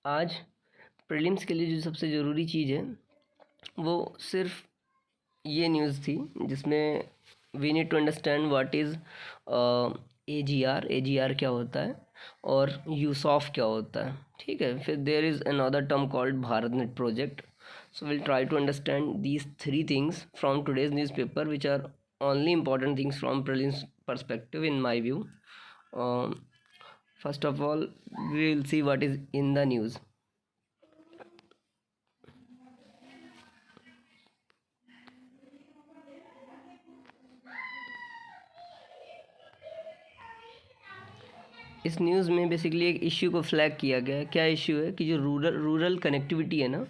आज प्रीलिम्स के लिए जो सबसे ज़रूरी चीज़ है वो सिर्फ ये न्यूज़ थी जिसमें we need to understand what is A G R क्या होता है और यूसॉफ क्या होता है। ठीक है, फिर there is another term called Bharat net project. So we'll try to understand these three things from today's newspaper, which are only important things from prelims perspective in my view. Um, First of all, we will see what is in the news. इस news में basically एक issue को flag किया गया है। क्या issue है कि जो रूरल कनेक्टिविटी है ना,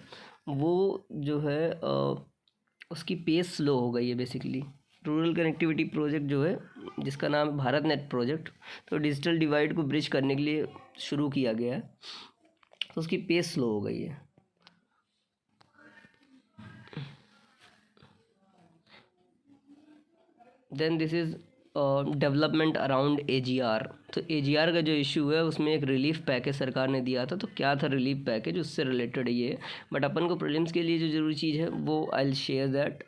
वो जो है उसकी पेस स्लो हो गई है। बेसिकली रूरल कनेक्टिविटी प्रोजेक्ट जो है जिसका नाम है भारत नेट प्रोजेक्ट, तो डिजिटल डिवाइड को ब्रिज करने के लिए शुरू किया गया है, तो उसकी पेस स्लो हो गई है। Then this is development around A G R. तो ए जी आर का जो इशू है उसमें एक रिलीफ पैकेज सरकार ने दिया था। तो क्या था रिलीफ पैकेज, उससे रिलेटेड ये है। बट अपन को प्रीलिम्स के लिए जो ज़रूरी चीज़ है वो आई विल शेयर दैट।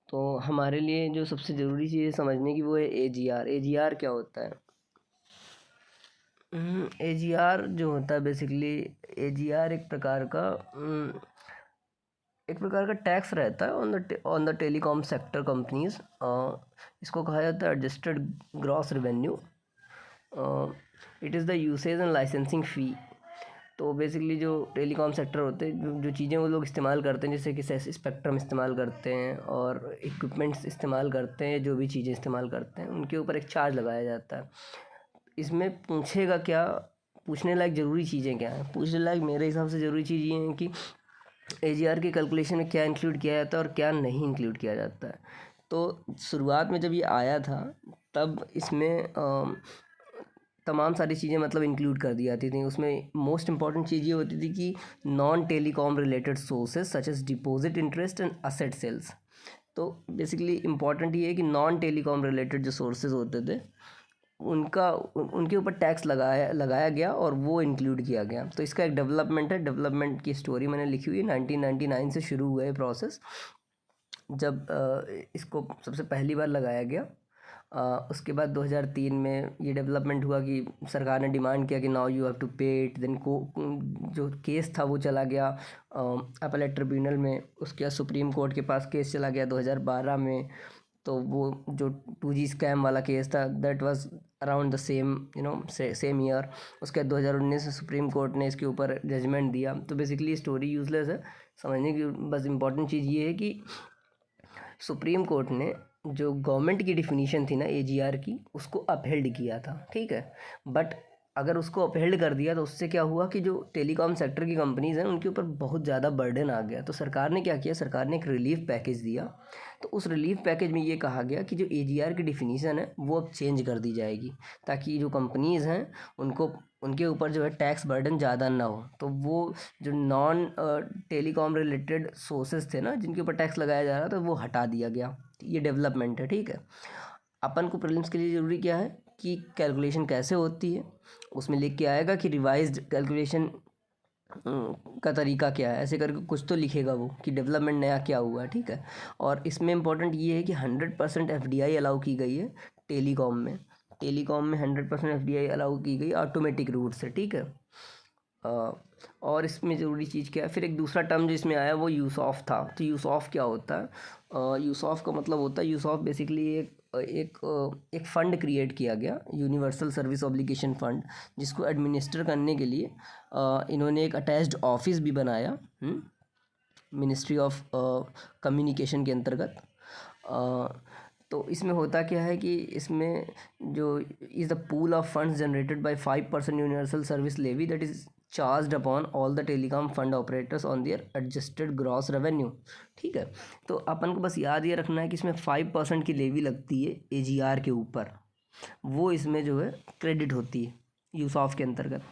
तो हमारे लिए जो सबसे ज़रूरी चीज़ है समझने की वो है ए जी आर क्या होता है। ए जी आर जो होता है बेसिकली, ए जी आर एक प्रकार का टैक्स रहता है on the telecom sector companies. इसको कहा जाता है adjusted gross revenue. It is the usage and licensing fee. तो बेसिकली जो टेलीकॉम सेक्टर होते हैं, जो चीज़ें वो लोग इस्तेमाल करते हैं, जैसे कि स्पेक्ट्रम इस्तेमाल करते हैं और इक्विपमेंट्स इस्तेमाल करते हैं, जो भी चीज़ें इस्तेमाल करते हैं उनके ऊपर एक चार्ज लगाया जाता है। इसमें पूछेगा क्या, पूछने लायक ज़रूरी चीज़ें क्या हैं? पूछने लायक मेरे हिसाब से ज़रूरी चीज़ ये है कि ए की कैलकुलेशन में क्या इंक्लूड किया जाता है और क्या नहीं इंक्लूड किया जाता है। तो शुरुआत में जब ये आया था तब इसमें तमाम सारी चीज़ें मतलब इंक्लूड कर दी जाती थी। उसमें मोस्ट इम्पॉर्टेंट चीज़ ये होती थी कि non telecom related sources such as deposit interest and asset sales. तो बेसिकली इम्पॉर्टेंट ये है कि नॉन टेलीकॉम रिलेटेड जो सोर्सेज होते थे उनके ऊपर टैक्स लगाया लगाया गया और वो इंक्लूड किया गया। तो इसका एक डेवलपमेंट है, डेवलपमेंट की स्टोरी मैंने लिखी हुई है। 1999 से शुरू हुआ है प्रोसेस, जब इसको सबसे पहली बार लगाया गया। उसके बाद 2003 में ये डेवलपमेंट हुआ कि सरकार ने डिमांड किया कि नाउ यू हैव टू पे इट। देन को जो केस था वो चला गया अपीलेट ट्रिब्यूनल में। उसके बाद सुप्रीम कोर्ट के पास केस चला गया 2012 में। तो वो जो 2G स्कैम वाला केस था that was around the same same year. उसके बाद 2019 में सुप्रीम कोर्ट ने इसके ऊपर जजमेंट दिया। तो बेसिकली स्टोरी यूजलेस है, समझने की बस इम्पॉर्टेंट चीज़ ये है कि सुप्रीम कोर्ट ने जो गवर्नमेंट की डिफिनीशन थी ना ए की, उसको अपहेल्ड किया था। ठीक है, बट अगर उसको अपहेल्ड कर दिया तो उससे क्या हुआ कि जो टेलीकॉम सेक्टर की कंपनीज़ हैं उनके ऊपर बहुत ज़्यादा बर्डन आ गया। तो सरकार ने क्या किया, सरकार ने एक रिलीफ पैकेज दिया। तो उस रिलीफ पैकेज में ये कहा गया कि जो ए की डिफिनीशन है वो अब चेंज कर दी जाएगी, ताकि जो कंपनीज़ हैं उनको उनके ऊपर जो है टैक्स बर्डन ज़्यादा ना हो। तो वो जो नॉन टेलीकॉम रिलेटेड सोर्सेज थे ना जिनके ऊपर टैक्स लगाया जा रहा था वो हटा दिया गया। ये डेवलपमेंट है। ठीक है, अपन को प्रीलिम्स के लिए ज़रूरी क्या है कि कैलकुलेशन कैसे होती है। उसमें लिख के आएगा कि रिवाइज्ड कैलकुलेशन का तरीका क्या है, ऐसे करके कुछ तो लिखेगा वो कि डेवलपमेंट नया क्या हुआ है। ठीक है, और इसमें इम्पोर्टेंट ये है कि 100% FDI अलाउ की गई है टेलीकॉम में। टेलीकॉम में 100% FDI अलाउ की गई ऑटोमेटिक रूट से। ठीक है, और इसमें ज़रूरी चीज़ क्या है, फिर एक दूसरा टर्म जो इसमें आया वो यूज़ ऑफ था। तो यूज़ ऑफ क्या होता है, यूज़ ऑफ का मतलब होता है, यूज़ ऑफ बेसिकली एक फ़ंड क्रिएट किया गया, यूनिवर्सल सर्विस ऑब्लिगेशन फ़ंड, जिसको एडमिनिस्टर करने के लिए इन्होंने एक अटैच्ड ऑफिस भी बनाया मिनिस्ट्री ऑफ कम्युनिकेशन के अंतर्गत। तो इसमें होता क्या है कि इसमें जो is the pool of funds generated by 5% universal service levy that is charged upon all the telecom fund operators on their adjusted gross revenue. ठीक है, तो अपन को बस याद ये रखना है कि इसमें 5% की लेवी लगती है ए के ऊपर, वो इसमें जो है क्रेडिट होती है यूज़ ऑफ के अंतर्गत।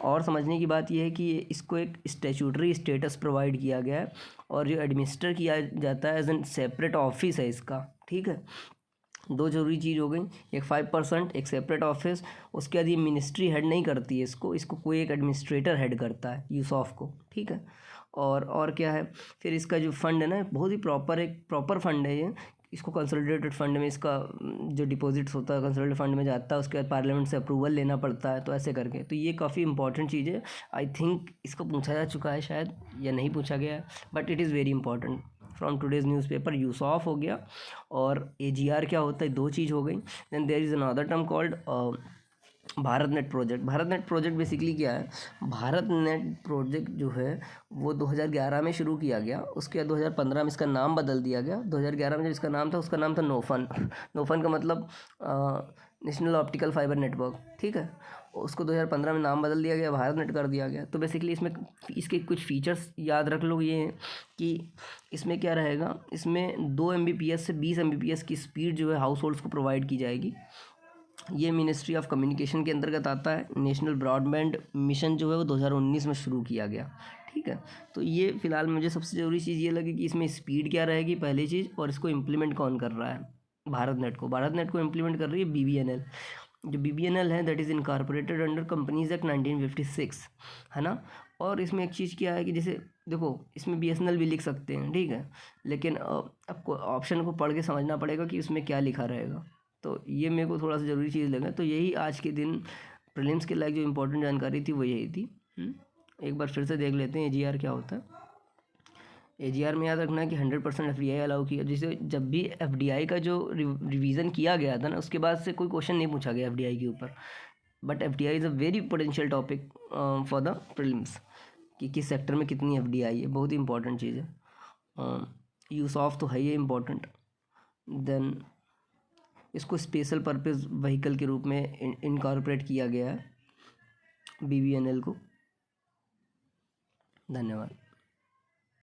और समझने की बात यह है कि इसको एक स्टैट्यूटरी स्टेटस प्रोवाइड किया गया है और जो एडमिनिस्टर किया जाता है एज एन सेपरेट ऑफिस है इसका। ठीक है, दो जरूरी चीज़ हो गई, एक 5%, एक सेपरेट ऑफिस। उसके बाद ये मिनिस्ट्री हेड नहीं करती है इसको कोई एक एडमिनिस्ट्रेटर हेड करता है यूसॉफ को, ठीक है। और क्या है, फिर इसका जो फंड है ना, बहुत ही एक प्रॉपर फंड है ये। इसको कंसोलिडेटेड फंड में इसका जो डिपॉजिट्स होता है कंसोलिडेटेड फंड में जाता है, उसके बाद पार्लियामेंट से अप्रूवल लेना पड़ता है, तो ऐसे करके। तो ये काफ़ी इंपॉर्टेंट चीज़ है। आई थिंक इसको पूछा जा चुका है शायद, या नहीं पूछा गया है, but it is very important from today's newspaper. यूसॉफ हो गया, और AGR क्या होता है, दो चीज़ हो गई। Then there is another term called Bharat net project. Bharat net project basically क्या है, भारत नेट प्रोजेक्ट जो है वो 2011 में शुरू किया गया। उसके बाद 2015 में इसका नाम बदल दिया गया। 2011 में जब इसका नाम था, उसका नाम था नोफन। नोफन का मतलब नेशनल ऑप्टिकल फाइबर नेटवर्क, ठीक है। उसको 2015 में नाम बदल दिया गया, भारत नेट कर दिया गया। तो बेसिकली इसमें इसके कुछ फीचर्स याद रख लो, ये हैं कि इसमें क्या रहेगा, इसमें 2 Mbps से 20 Mbps की स्पीड जो है हाउस होल्ड्स को प्रोवाइड की जाएगी। ये मिनिस्ट्री ऑफ कम्युनिकेशन के अंतर्गत आता है। नेशनल ब्रॉडबैंड मिशन जो है वो 2019 में शुरू किया गया, ठीक है। तो ये फ़िलहाल मुझे सबसे ज़रूरी चीज़ ये लगी कि इसमें स्पीड क्या रहेगी, पहली चीज़, और इसको इम्प्लीमेंट कौन कर रहा है। भारत नेट को इम्प्लीमेंट कर रही है BBNL। जो BBNL है that is incorporated under companies act 1956, है ना। और इसमें एक चीज़ क्या है कि जैसे देखो, इसमें BSNL भी लिख सकते हैं, ठीक है, लेकिन आपको ऑप्शन को पढ़ के समझना पड़ेगा कि उसमें क्या लिखा रहेगा। तो ये मेरे को थोड़ा सा ज़रूरी चीज़ लगा। तो यही आज के दिन प्रीलिम्स के लायक जो इम्पोर्टेंट जानकारी थी वो यही थी। एक बार फिर से देख लेते हैं AGR क्या होता है। AGR में याद रखना है कि 100% FDI अलाउ किया। जैसे जब भी FDI का जो रिवीजन किया गया था ना, उसके बाद से कोई क्वेश्चन नहीं पूछा गया FDI के ऊपर। But FDI is a very potential topic for the prelims, कि किस सेक्टर में कितनी FDI है, बहुत ही इंपॉर्टेंट चीज़ है। यूज़ ऑफ तो है ही इम्पोर्टेंट। देन इसको स्पेशल पर्पस व्हीकल के रूप में इनकॉर्पोरेट किया गया है BBNL को। धन्यवाद।